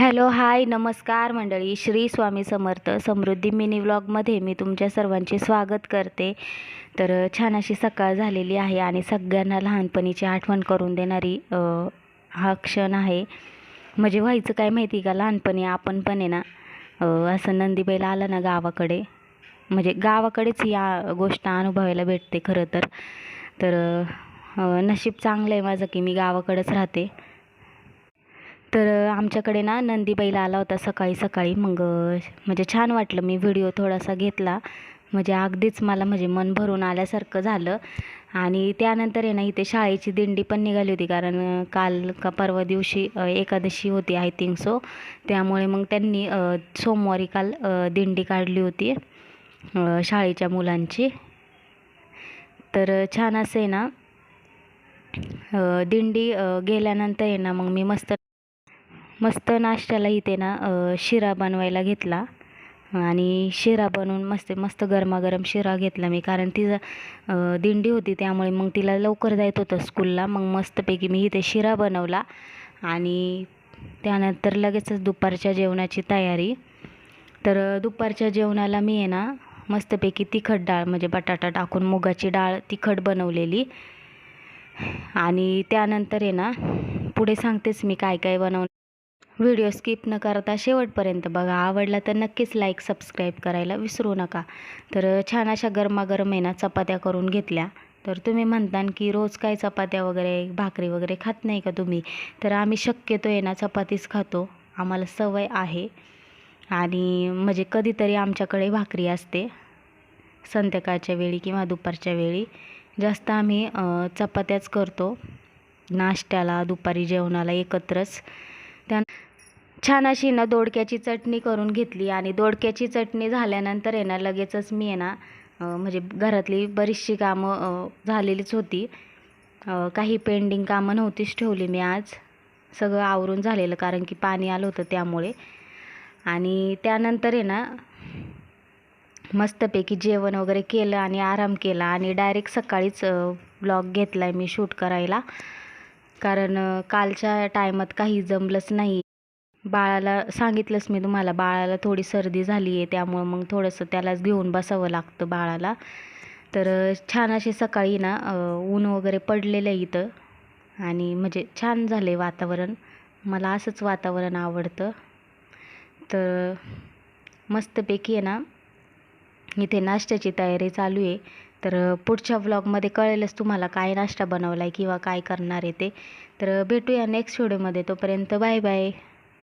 Hello, हाय, नमस्कार मंडळी. श्री स्वामी समर्थ. समृद्धी mini व्लॉगमध्ये मी तुमच्या सर्वांचे स्वागत करते. तर छान अशी सकाळ झालेली आहे आणि सगळ्यांना लहानपणीची आठवण करून देणारी हा क्षण आहे. म्हणजे व्हायचं काय माहिती का, लहानपणी आपण पण आहे ना, असं नंदी बैल आला ना गावाकडे, म्हणजे गावाकडेच या गोष्ट अनुभवायला भेटते खरं तर. तर नशीब चांगलं आहे माझं की मी गावाकडेच राहते. तर आमच्याकडे ना नंदी बैल आला होता सकाळी सकाळी. मग म्हणजे छान वाटलं. मी व्हिडिओ थोडासा घेतला, म्हणजे अगदीच मला म्हणजे मन भरून आल्यासारखं झालं. आणि त्यानंतर आहे ना, इथे शाळेची दिंडी पण निघाली होती, कारण काल का परवा दिवशी एकादशी होती आय थिंक सो. त्यामुळे मग त्यांनी सोमवारी काल दिंडी काढली होती शाळेच्या मुलांची. तर छान असं आहे ना, दिंडी गेल्यानंतर आहे ना, मग मी मस्त मस्त नाश्त्याला इथे ना शिरा बनवायला घेतला. आणि शिरा बनवून मस्त मस्त गरमागरम शिरा घेतला मी, कारण तिचं दिंडी होती त्यामुळे मग तिला लवकर जायचं होतं स्कूलला. मग मस्तपैकी मी इथे शिरा बनवला आणि त्यानंतर लगेचच दुपारच्या जेवणाची तयारी. तर दुपारच्या जेवणाला मी आहे ना मस्तपैकी तिखट डाळ, म्हणजे बटाटा टाकून मुगाची डाळ तिखट बनवलेली. आणि त्यानंतर आहे ना, पुढे सांगतेच मी काय काय बनवलं. व्हिडिओ स्किप न करता शेवटपर्यंत बघा. आवडला तर नक्कीच लाईक सबस्क्राईब करायला विसरू नका. तर छान अशा गरमागरम आहे ना चपात्या करून घेतल्या. तर तुम्ही म्हणता की रोज काय चपात्या वगैरे भाकरी वगैरे खात नाही का तुम्ही? तर आम्ही शक्यतो आहे ना चपातीच खातो, आम्हाला सवय आहे. आणि म्हणजे कधीतरी आमच्याकडे भाकरी असते संध्याकाळच्या वेळी किंवा दुपारच्या वेळी. जास्त आम्ही चपात्याच करतो नाश्त्याला, दुपारी जेवणाला एकत्रच. त्या छान अशी ना दोडक्याची चटणी करून घेतली. आणि दोडक्याची चटणी झाल्यानंतर आहे ना लगेचच मी आहे ना म्हणजे घरातली बरीचशी कामं झालेलीच होती. काही पेंडिंग कामं नव्हतीच ठेवली मी आज. सगळं आवरून झालेलं, कारण की पाणी आलं होतं त्यामुळे. आणि त्यानंतर आहे ना मस्तपैकी जेवण वगैरे केलं आणि आराम केला आणि डायरेक्ट सकाळीच ब्लॉग घेतला आहे मी शूट करायला, कारण कालच्या टायमात काही जमलंच नाही. बाळाला सांगितलंच मी तुम्हाला, बाळाला थोडी सर्दी झाली आहे, त्यामुळं मग थोडंसं त्यालाच घेऊन बसावं लागतं बाळाला. तर छान असे सकाळी ना ऊन वगैरे पडलेलं आहे इथं आणि म्हणजे छान झालं आहे वातावरण. मला असंच वातावरण आवडतं. तर मस्तपैकी आहे ना इथे नाश्त्याची तयारी चालू आहे. तर पुढच्या व्लॉगमध्ये कळेलच तुम्हाला काय नाश्ता बनवला आहे किंवा काय करणार आहे ते. तर भेटूया नेक्स्ट व्हिडिओमध्ये. तोपर्यंत बाय बाय.